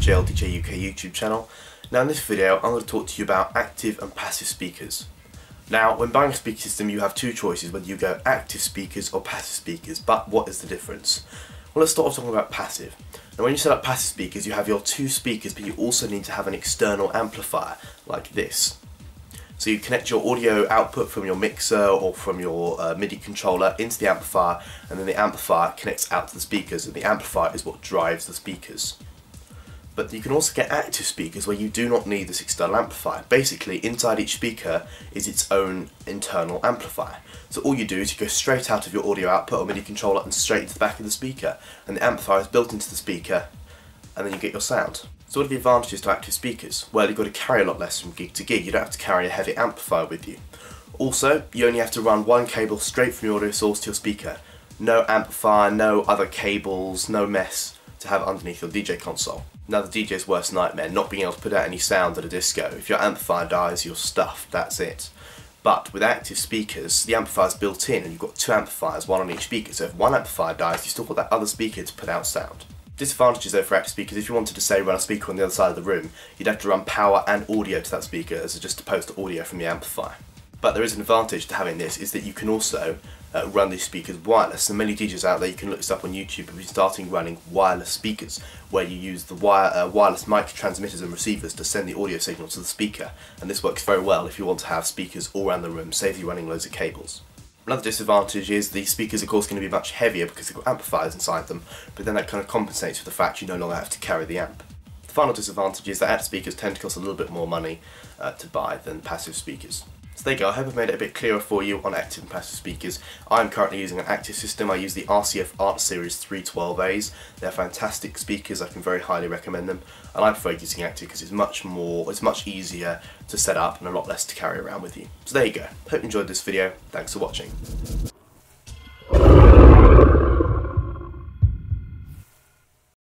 JLDJUK YouTube channel. Now in this video I'm going to talk to you about active and passive speakers. Now when buying a speaker system you have two choices, whether you go active speakers or passive speakers, but what is the difference? Well, let's start off talking about passive. Now when you set up passive speakers you have your two speakers, but you also need to have an external amplifier like this. So you connect your audio output from your mixer or from your MIDI controller into the amplifier, and then the amplifier connects out to the speakers, and the amplifier is what drives the speakers. But you can also get active speakers where you do not need this external amplifier. Basically, inside each speaker is its own internal amplifier. So all you do is you go straight out of your audio output or MIDI controller and straight into the back of the speaker, and the amplifier is built into the speaker, and then you get your sound. So what are the advantages to active speakers? Well, you've got to carry a lot less from gig to gig. You don't have to carry a heavy amplifier with you. Also, you only have to run one cable straight from your audio source to your speaker. No amplifier, no other cables, no mess to have underneath your DJ console. Now the DJ's worst nightmare, not being able to put out any sound at a disco. If your amplifier dies, you're stuffed, that's it. But with active speakers, the amplifier's built in and you've got two amplifiers, one on each speaker, so if one amplifier dies, you've still got that other speaker to put out sound. Disadvantages though for active speakers: if you wanted to say run a speaker on the other side of the room, you'd have to run power and audio to that speaker as just opposed to audio from the amplifier. But there is an advantage to having this, is that you can also run these speakers wireless. And many DJs out there, you can look this up on YouTube, have been starting running wireless speakers, where you use the wireless mic transmitters and receivers to send the audio signal to the speaker. And this works very well if you want to have speakers all around the room, saves you running loads of cables. Another disadvantage is the speakers, of course, going to be much heavier because they've got amplifiers inside them, but then that kind of compensates for the fact you no longer have to carry the amp. The final disadvantage is that active speakers tend to cost a little bit more money to buy than passive speakers. So there you go, I hope I've made it a bit clearer for you on active and passive speakers. I'm currently using an active system. I use the RCF Art Series 312As. They're fantastic speakers, I can very highly recommend them. And I prefer using active because it's much easier to set up and a lot less to carry around with you. So there you go, hope you enjoyed this video, thanks for watching.